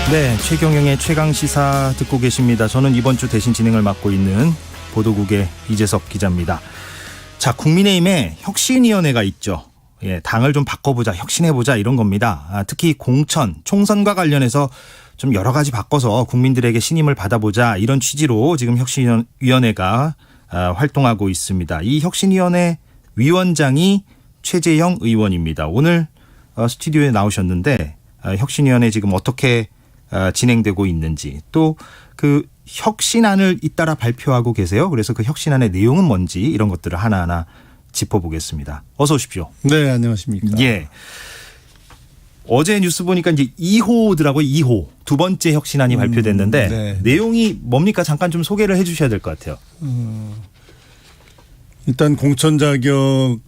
네, 최경영의 최강시사 듣고 계십니다. 저는 이번 주 대신 진행을 맡고 있는 보도국의 이재석 기자입니다. 자, 국민의힘에 혁신위원회가 있죠. 예, 당을 좀 바꿔보자, 혁신해보자 이런 겁니다. 특히 공천, 총선과 관련해서 좀 여러 가지 바꿔서 국민들에게 신임을 받아보자 이런 취지로 지금 혁신위원회가 활동하고 있습니다. 이 혁신위원회 위원장이 최재형 의원입니다. 오늘 스튜디오에 나오셨는데 혁신위원회 지금 어떻게 진행되고 있는지 또 그 혁신안을 잇따라 발표하고 계세요. 그래서 그 혁신안의 내용은 뭔지 이런 것들을 하나하나 짚어보겠습니다. 어서 오십시오. 네, 안녕하십니까. 예. 어제 뉴스 보니까 이제 2호더라고요. 2호. 두 번째 혁신안이 발표됐는데 네. 내용이 뭡니까? 잠깐 좀 소개를 해 주셔야 될 것 같아요. 일단 공천 자격을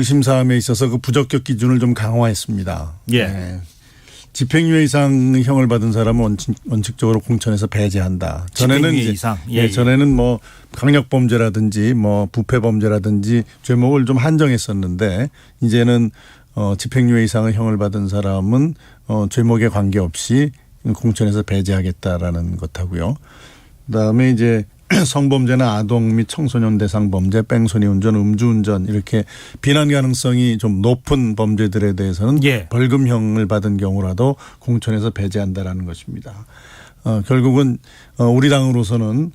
심사함에 있어서 그 부적격 기준을 좀 강화했습니다. 예. 네. 집행유예 이상 형을 받은 사람은 원칙적으로 공천에서 배제한다. 전에는 집행유예 이상. 예, 예, 전에는 뭐 강력범죄라든지 뭐 부패범죄라든지 죄목을 좀 한정했었는데 이제는 집행유예 이상의 형을 받은 사람은 죄목에 관계없이 공천에서 배제하겠다라는 것하고요. 그다음에 이제 성범죄나 아동 및 청소년 대상 범죄, 뺑소니 운전, 음주운전 이렇게 비난 가능성이 좀 높은 범죄들에 대해서는 예. 벌금형을 받은 경우라도 공천에서 배제한다라는 것입니다. 결국은 우리 당으로서는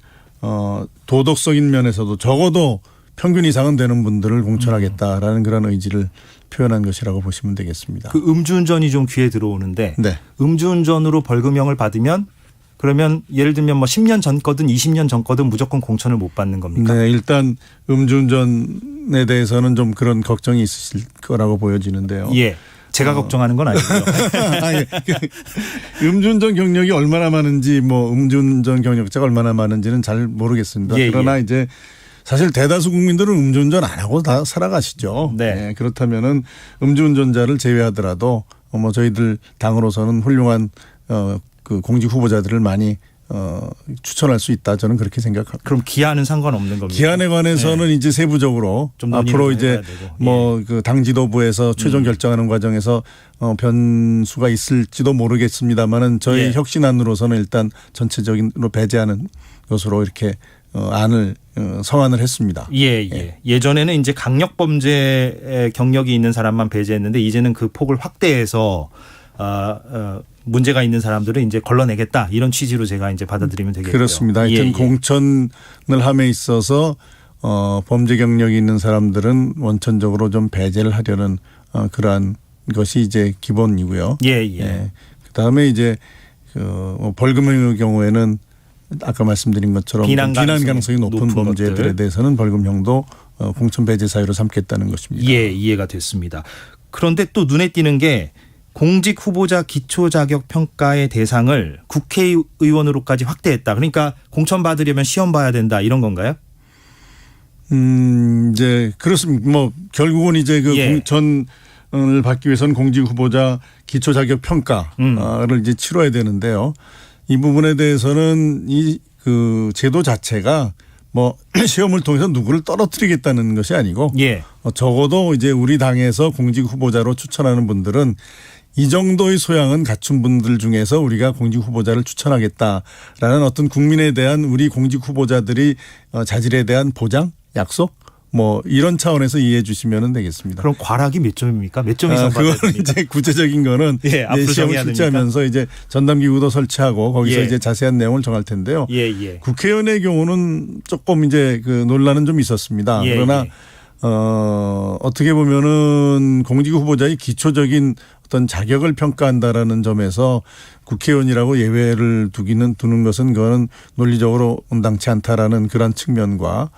도덕적인 면에서도 적어도 평균 이상은 되는 분들을 공천하겠다라는 그런 의지를 표현한 것이라고 보시면 되겠습니다. 그 음주운전이 좀 귀에 들어오는데 네. 음주운전으로 벌금형을 받으면 그러면 예를 들면 뭐 10년 전 거든 20년 전 거든 무조건 공천을 못 받는 겁니까? 네, 일단 음주운전에 대해서는 좀 그런 걱정이 있으실 거라고 보여지는데요. 예. 제가 걱정하는 건 아니고요. 아니, 음주운전 경력이 얼마나 많은지 뭐 음주운전 경력자가 얼마나 많은지는 잘 모르겠습니다. 예, 그러나 예. 이제 사실 대다수 국민들은 음주운전 안 하고 다 살아가시죠. 네. 네, 그렇다면은 음주운전자를 제외하더라도 뭐 저희들 당으로서는 훌륭한 그 공직 후보자들을 많이 추천할 수 있다. 저는 그렇게 생각합니다. 그럼 기한은 상관없는 겁니다. 기한에 관해서는 이제 세부적으로 좀 앞으로 이제 해야 되고. 뭐 그 당 지도부에서 최종 결정하는 과정에서 변수가 있을지도 모르겠습니다만은 저희 예. 혁신안으로서는 일단 전체적으로 배제하는 것으로 이렇게 안을 성안을 했습니다. 예. 예전에는 이제 강력범죄 경력이 있는 사람만 배제했는데 이제는 그 폭을 확대해서 문제가 있는 사람들은 이제 걸러내겠다 이런 취지로 제가 이제 받아들이면 되겠고요. 그렇습니다. 하여튼 공천을 함에 있어서 범죄 경력이 있는 사람들은 원천적으로 좀 배제를 하려는 그러한 것이 이제 기본이고요. 예. 그다음에 이제 벌금형의 경우에는 아까 말씀드린 것처럼 비난 가능성이 높은 범죄들에 것들. 대해서는 벌금형도 공천 배제 사유로 삼겠다는 것입니다. 예, 이해가 됐습니다. 그런데 또 눈에 띄는 게 공직 후보자 기초 자격 평가의 대상을 국회의원으로까지 확대했다. 그러니까 공천 받으려면 시험 봐야 된다 이런 건가요? 이제 그렇습니다. 뭐 결국은 이제 그 예. 공천을 받기 위해서는 공직 후보자 기초 자격 평가를 이제 치러야 되는데요. 이 부분에 대해서는 이 그 제도 자체가 뭐 시험을 통해서 누구를 떨어뜨리겠다는 것이 아니고 예. 적어도 이제 우리 당에서 공직 후보자로 추천하는 분들은 이 정도의 소양은 갖춘 분들 중에서 우리가 공직 후보자를 추천하겠다라는 어떤 국민에 대한 우리 공직 후보자들이 자질에 대한 보장, 약속 뭐 이런 차원에서 이해해 주시면 되겠습니다. 그럼 과락이 몇 점입니까? 몇 점 이상 받아야 그거는 됩니까? 이제 구체적인 거는 예, 앞으로 시험을 정해야 출제하면서 이제 전담기구도 설치하고 거기서 예. 이제 자세한 내용을 정할 텐데요. 예. 국회의원의 경우는 조금 이제 그 논란은 좀 있었습니다. 예, 그러나 어떻게 보면은 공직 후보자의 기초적인 어떤 자격을 평가한다라는 점에서 국회의원이라고 예외를 두는 것은 그거는 논리적으로 온당치 않다라는 그런 측면과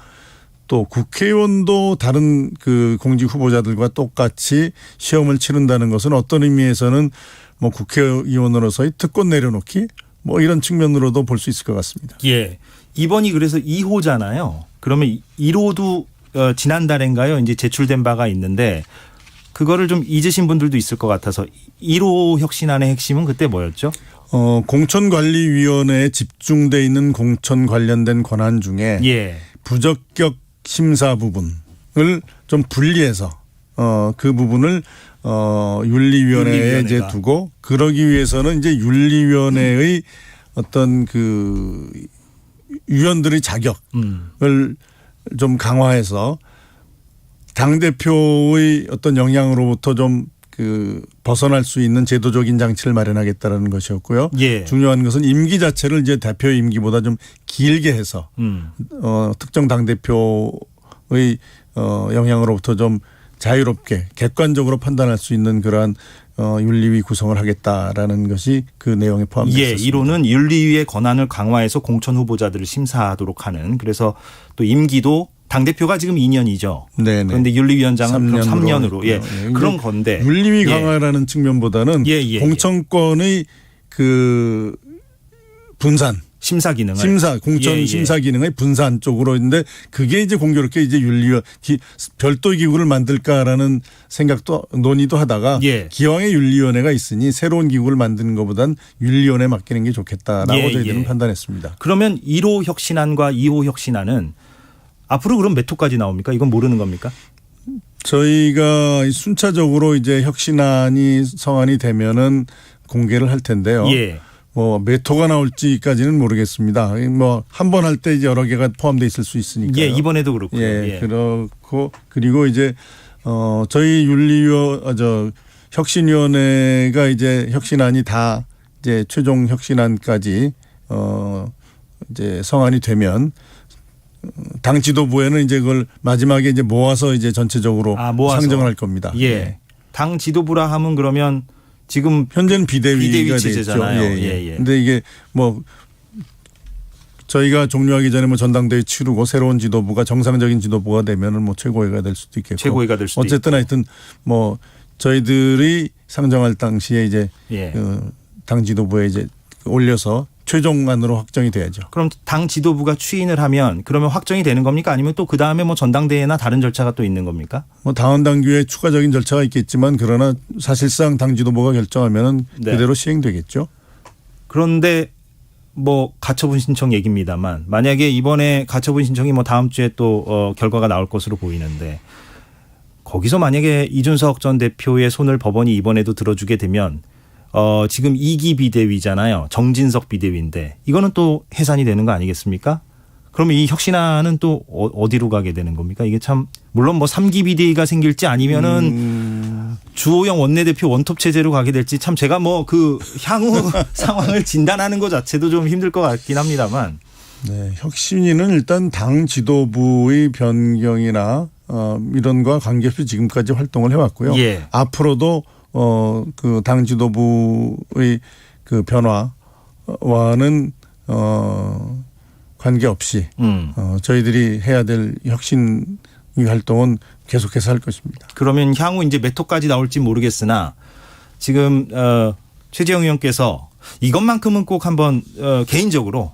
또 국회의원도 다른 그 공직 후보자들과 똑같이 시험을 치른다는 것은 어떤 의미에서는 뭐 국회의원으로서의 특권 내려놓기 뭐 이런 측면으로도 볼 수 있을 것 같습니다. 예. 이번이 그래서 2호잖아요. 그러면 1호도 지난달인가요? 이제 제출된 바가 있는데 그거를 좀 잊으신 분들도 있을 것 같아서 1호 혁신안의 핵심은 그때 뭐였죠? 공천관리위원회에 집중돼 있는 공천 관련된 권한 중에 예. 부적격 심사 부분을 좀 분리해서 그 부분을 윤리위원회에 이제 두고 그러기 위해서는 이제 윤리위원회의 어떤 그 위원들의 자격을 좀 강화해서 당대표의 어떤 영향으로부터 좀 그 벗어날 수 있는 제도적인 장치를 마련하겠다라는 것이었고요. 예. 중요한 것은 임기 자체를 이제 대표의 임기보다 좀 길게 해서 특정 당대표의 영향으로부터 좀 자유롭게 객관적으로 판단할 수 있는 그러한 윤리위 구성을 하겠다라는 것이 그 내용에 포함되어 있습니다. 예, 이론은 윤리위의 권한을 강화해서 공천 후보자들을 심사하도록 하는, 그래서 또 임기도 당대표가 지금 2년이죠. 네네. 그런데 윤리위원장은 3년으로. 예. 예. 그런 건데. 윤리위 강화라는 측면보다는 공천권의 그 분산. 심사 기능을. 공천 심사 기능의 분산 쪽으로 있는데 그게 이제 공교롭게 이제 윤리위 별도의 기구를 만들까라는 생각도 논의도 하다가 기왕에 윤리위원회가 있으니 새로운 기구를 만드는 것보단 윤리위원회에 맡기는 게 좋겠다라고 저희들은 판단했습니다. 그러면 1호 혁신안과 2호 혁신안은 앞으로 그럼 몇 호까지 나옵니까? 이건 모르는 겁니까? 저희가 순차적으로 이제 혁신안이 성안이 되면은 공개를 할 텐데요. 예. 뭐 몇 호가 나올지까지는 모르겠습니다. 뭐 한 번 할 때 이제 여러 개가 포함되어 있을 수 있으니까요. 예, 이번에도 그렇고요. 예, 그렇고 그리고 이제 저희 혁신위원회가 이제 혁신안이 다 이제 최종 혁신안까지 이제 성안이 되면 당 지도부에는 이제 그걸 마지막에 이제 모아서 이제 전체적으로 상정을 할 겁니다. 예. 예. 당 지도부라 하면 그러면 지금 현재는 비대위가 체제잖아요. 되죠. 근데 이게 뭐 저희가 종료하기 전에 뭐 전당대회 치르고 새로운 지도부가 정상적인 지도부가 되면은 뭐 최고위가 될 수도 있겠고. 최고위가 될 수도 어쨌든 있고. 하여튼 뭐 저희들이 상정할 당시에 이제 그 당 지도부에 이제 올려서 최종안으로 확정이 돼야죠. 그럼 당 지도부가 추인을 하면 그러면 확정이 되는 겁니까? 아니면 또 그 다음에 뭐 전당대회나 다른 절차가 또 있는 겁니까? 뭐 당원 당규에 추가적인 절차가 있겠지만 그러나 사실상 당 지도부가 결정하면은 그대로 시행되겠죠. 그런데 뭐 가처분 신청 얘기입니다만 만약에 이번에 가처분 신청이 뭐 다음 주에 또 결과가 나올 것으로 보이는데 거기서 만약에 이준석 전 대표의 손을 법원이 이번에도 들어주게 되면 지금 2기 비대위잖아요. 정진석 비대위인데 이거는 또 해산이 되는 거 아니겠습니까? 그러면 이 혁신안은 또 어디로 가게 되는 겁니까? 이게 참 물론 뭐 3기 비대위가 생길지 아니면은 주호영 원내대표 원톱 체제로 가게 될지 참 제가 뭐 그 향후 상황을 진단하는 것 자체도 좀 힘들 것 같긴 합니다만. 네, 혁신위는 일단 당 지도부의 변경이나 이런 거와 관계없이 지금까지 활동을 해왔고요. 예. 앞으로도 그 당 지도부의 그 변화와는 관계없이 저희들이 해야 될 혁신 활동은 계속해서 할 것입니다. 그러면 향후 이제 몇 호까지 나올지 모르겠으나 지금 최재형 의원께서 이것만큼은 꼭 한번 개인적으로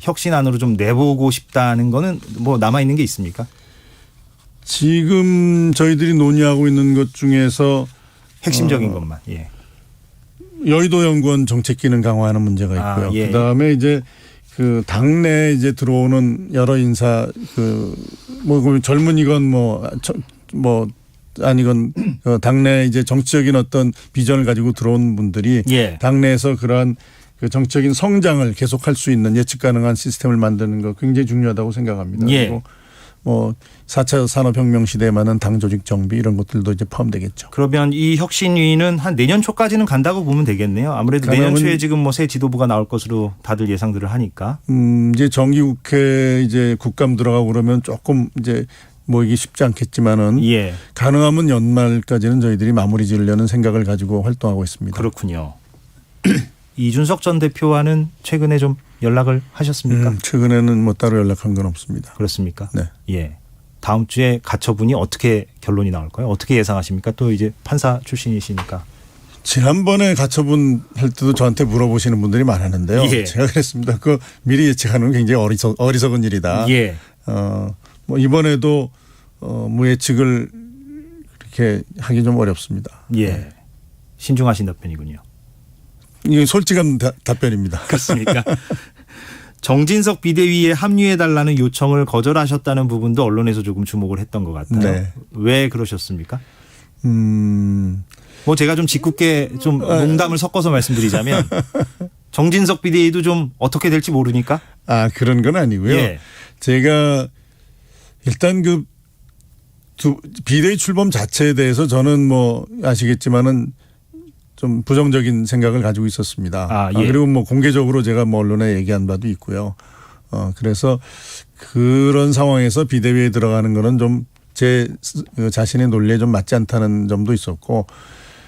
혁신안으로 좀 내보고 싶다는 거는 뭐 남아 있는 게 있습니까? 지금 저희들이 논의하고 있는 것 중에서 핵심적인 것만. 예. 여의도 연구원 정책 기능 강화하는 문제가 있고요. 그다음에 이제 그 당내에 이제 들어오는 여러 인사 뭐 젊은이건 뭐 아니건 당내 이제 정치적인 어떤 비전을 가지고 들어온 분들이 당내에서 그러한 그 정치적인 성장을 계속할 수 있는 예측 가능한 시스템을 만드는 거 굉장히 중요하다고 생각합니다. 그리고 뭐 4차 산업혁명 시대에 맞는 당 조직 정비 이런 것들도 이제 포함되겠죠. 그러면 이 혁신위는 한 내년 초까지는 간다고 보면 되겠네요. 아무래도 내년 초에 지금 뭐 새 지도부가 나올 것으로 다들 예상들을 하니까. 이제 정기국회 이제 국감 들어가고 그러면 조금 이제 모이기 쉽지 않겠지만은 가능하면 연말까지는 저희들이 마무리 지으려는 생각을 가지고 활동하고 있습니다. 그렇군요. 이준석 전 대표와는 최근에 좀 연락을 하셨습니까? 최근에는 뭐 따로 연락한 건 없습니다. 그렇습니까? 네. 예. 다음 주에 가처분이 어떻게 결론이 나올까요? 어떻게 예상하십니까? 또 이제 판사 출신이시니까. 지난번에 가처분 할 때도 저한테 물어보시는 분들이 많았는데요. 제가 그랬습니다. 그 미리 예측하는 건 굉장히 어리석은 일이다. 뭐 이번에도 뭐 예측을 그렇게 하기 좀 어렵습니다. 네. 신중하신 답변이군요. 이게 솔직한 답변입니다. 그렇습니까? 정진석 비대위에 합류해달라는 요청을 거절하셨다는 부분도 언론에서 조금 주목을 했던 것 같아요. 왜 그러셨습니까? 뭐 제가 좀 짓궂게 좀 농담을 섞어서 말씀드리자면 정진석 비대위도 좀 어떻게 될지 모르니까. 그런 건 아니고요. 예. 제가 일단 비대위 출범 자체에 대해서 저는 뭐 아시겠지만은 좀 부정적인 생각을 가지고 있었습니다. 예. 그리고 뭐 공개적으로 제가 뭐 언론에 얘기한 바도 있고요. 그래서 그런 상황에서 비대위에 들어가는 거는 좀 제 자신의 논리에 좀 맞지 않다는 점도 있었고,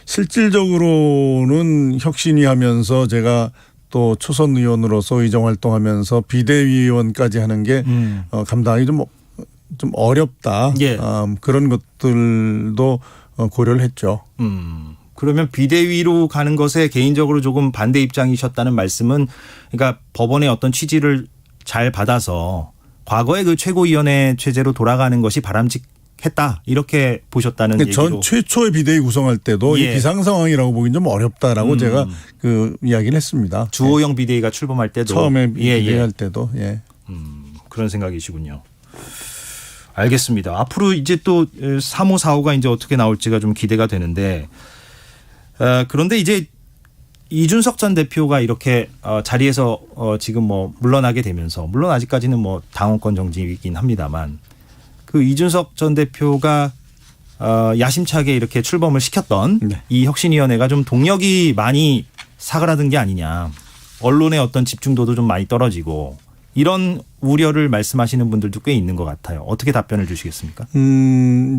실질적으로는 혁신위 하면서 제가 또 초선 의원으로서 의정 활동하면서 비대위원까지 하는 게 감당하기 좀 어렵다. 예. 그런 것들도 고려를 했죠. 그러면 비대위로 가는 것에 개인적으로 조금 반대 입장이셨다는 말씀은, 그러니까 법원의 어떤 취지를 잘 받아서 과거의 그 최고위원회 체제로 돌아가는 것이 바람직했다 이렇게 보셨다는 얘기로. 전 최초의 비대위 구성할 때도 예. 이 비상 상황이라고 보기는 좀 어렵다라고 제가 그 이야기를 했습니다. 주호영 비대위가 출범할 때도 처음에 비대위할 때도. 예. 그런 생각이시군요. 알겠습니다. 앞으로 이제 또 3호, 4호가 이제 어떻게 나올지가 좀 기대가 되는데, 그런데 이제 이준석 전 대표가 이렇게 자리에서 지금 뭐 물러나게 되면서, 물론 아직까지는 뭐 당원권 정지이긴 합니다만, 그 이준석 전 대표가 야심차게 이렇게 출범을 시켰던 네. 이 혁신위원회가 좀 동력이 많이 사그라든 게 아니냐, 언론의 어떤 집중도도 좀 많이 떨어지고, 이런 우려를 말씀하시는 분들도 꽤 있는 것 같아요. 어떻게 답변을 주시겠습니까?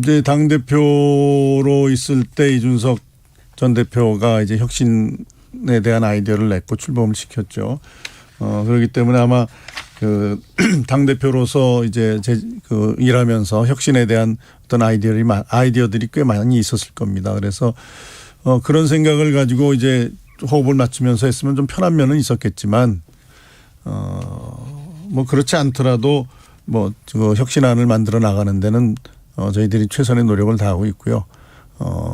이제 당대표로 있을 때 이준석 전 대표가 이제 혁신에 대한 아이디어를 냈고 출범을 시켰죠. 그렇기 때문에 아마 그 당대표로서 이제 그 일하면서 혁신에 대한 어떤 아이디어들이 꽤 많이 있었을 겁니다. 그래서 그런 생각을 가지고 이제 호흡을 맞추면서 했으면 좀 편한 면은 있었겠지만, 뭐 그렇지 않더라도 뭐 그 혁신안을 만들어 나가는 데는 저희들이 최선의 노력을 다하고 있고요.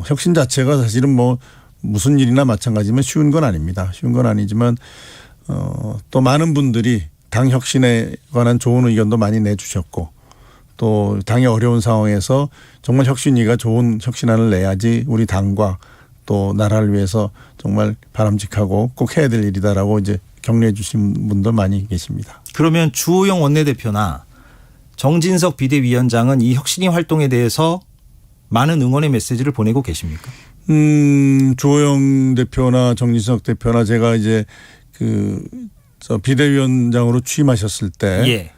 혁신 자체가 사실은 뭐 무슨 일이나 마찬가지면 쉬운 건 아닙니다. 쉬운 건 아니지만 또 많은 분들이 당 혁신에 관한 좋은 의견도 많이 내주셨고, 또 당의 어려운 상황에서 정말 혁신위가 좋은 혁신안을 내야지 우리 당과 또 나라를 위해서 정말 바람직하고 꼭 해야 될 일이다라고 이제 격려해 주신 분도 많이 계십니다. 그러면 주호영 원내대표나 정진석 비대위원장은 이 혁신위 활동에 대해서 많은 응원의 메시지를 보내고 계십니까? 주호영 대표나 정진석 대표나 제가 이제 저 비대위원장으로 취임하셨을 때, 예.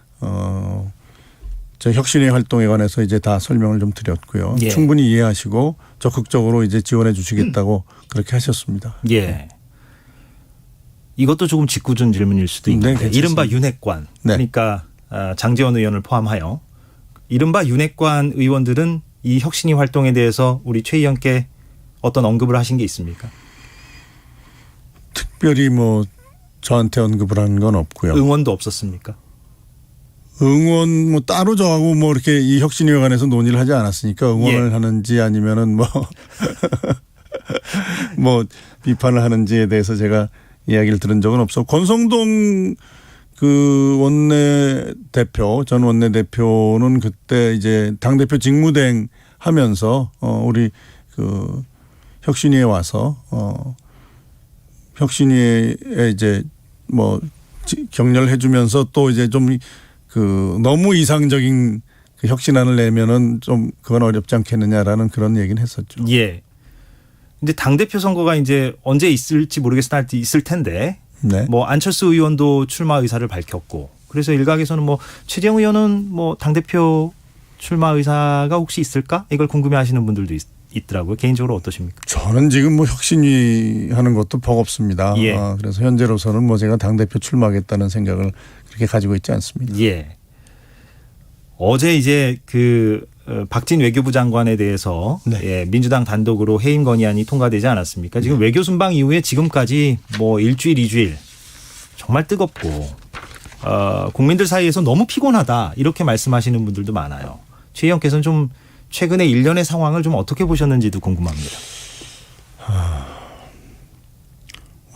저 혁신위 활동에 관해서 이제 다 설명을 좀 드렸고요. 예. 충분히 이해하시고 적극적으로 이제 지원해 주시겠다고 그렇게 하셨습니다. 예. 이것도 조금 짓궂은 질문일 수도 있는데, 네, 이른바 윤핵관, 네. 그러니까 장제원 의원을 포함하여 이른바 윤핵관 의원들은 이 혁신위 활동에 대해서 우리 최 의원께 어떤 언급을 하신 게 있습니까? 특별히 뭐 저한테 언급을 한 건 없고요. 응원도 없었습니까? 응원 뭐 따로 저하고 뭐 이렇게 이 혁신위에 관해서 논의를 하지 않았으니까 응원을 예. 하는지 아니면은 뭐 비판을 하는지에 대해서 제가 이야기를 들은 적은 없어. 권성동 그 원내대표, 전 원내대표는 그때 이제 당대표 직무대행 하면서 우리 그 혁신위에 와서 혁신위에 이제 뭐 격려를 해주면서 또 이제 좀 그 너무 이상적인 그 혁신안을 내면은 좀 그건 어렵지 않겠느냐라는 그런 얘기는 했었죠. 예. 근데 당대표 선거가 이제 언제 있을지 모르겠으나 있을 텐데, 네. 뭐 안철수 의원도 출마 의사를 밝혔고, 그래서 일각에서는 뭐 최재형 의원은 뭐 당대표 출마 의사가 혹시 있을까? 이걸 궁금해하시는 분들도 있더라고요. 개인적으로 어떠십니까? 저는 지금 뭐 혁신위 하는 것도 버겁습니다. 예. 그래서 현재로서는 뭐 제가 당대표 출마하겠다는 생각을 그렇게 가지고 있지 않습니다. 예. 어제 이제 그 박진 외교부 장관에 대해서 네. 예, 민주당 단독으로 해임 건의안이 통과되지 않았습니까? 지금 외교 순방 이후에 지금까지 뭐 일주일, 2주일 정말 뜨겁고 국민들 사이에서 너무 피곤하다 이렇게 말씀하시는 분들도 많아요. 최 의원께서는 좀 최근에 일련의 상황을 좀 어떻게 보셨는지도 궁금합니다.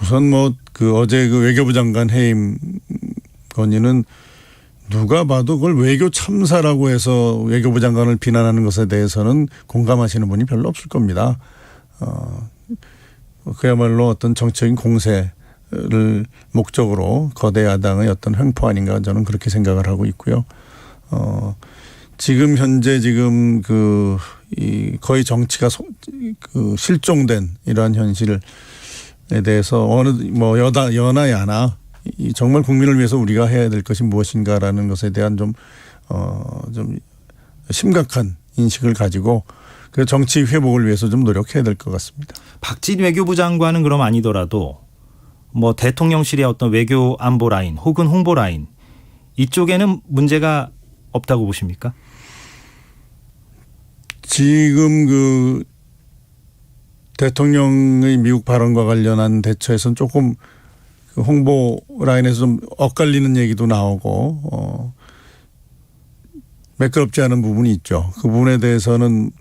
우선 뭐 그 어제 그 외교부 장관 해임 건의는 누가 봐도 그걸 외교 참사라고 해서 외교부 장관을 비난하는 것에 대해서는 공감하시는 분이 별로 없을 겁니다. 그야말로 어떤 정치적인 공세를 목적으로 거대 야당의 어떤 횡포 아닌가 저는 그렇게 생각을 하고 있고요. 지금 현재 지금 거의 정치가 실종된 이러한 현실에 대해서 여나 야나 정말 국민을 위해서 우리가 해야 될 것이 무엇인가라는 것에 대한 좀 심각한 인식을 가지고 그 정치 회복을 위해서 좀 노력해야 될 것 같습니다. 박진 외교부 장관은 그럼 아니더라도 뭐 대통령실의 어떤 외교 안보 라인 혹은 홍보 라인 이쪽에는 문제가 없다고 보십니까? 지금 대통령의 미국 발언과 관련한 대처에서는 조금 홍보 라인에서 좀 엇갈리는 얘기도 나오고 매끄럽지 않은 부분이 있죠. 그 부분에 대해서는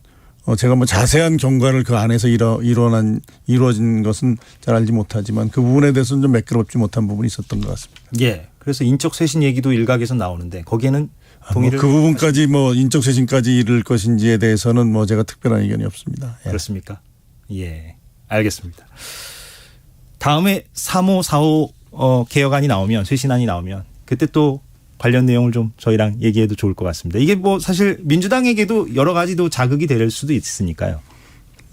제가 뭐 자세한 경과를 그 안에서 이루어진 것은 잘 알지 못하지만 그 부분에 대해서는 좀 매끄럽지 못한 부분이 있었던 것 같습니다. 예. 그래서 인적 쇄신 얘기도 일각에서 나오는데 거기에는 동의를 그 부분까지 인적 쇄신까지 이를 것인지에 대해서는 제가 특별한 의견이 없습니다. 예. 그렇습니까? 예. 알겠습니다. 다음에 3호, 4호 개혁안이 나오면 쇄신안이 나오면 그때 또 관련 내용을 좀 저희랑 얘기해도 좋을 것 같습니다. 이게 사실 민주당에게도 여러 가지도 자극이 될 수도 있으니까요.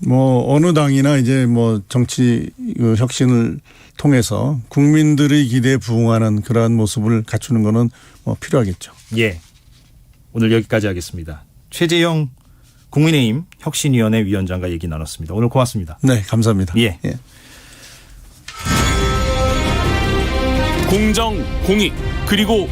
어느 당이나 이제 정치 혁신을 통해서 국민들의 기대에 부응하는 그러한 모습을 갖추는 거는 필요하겠죠. 예. 오늘 여기까지 하겠습니다. 최재형 국민의힘 혁신위원회 위원장과 얘기 나눴습니다. 오늘 고맙습니다. 네, 감사합니다. 예. 공정, 공익, 그리고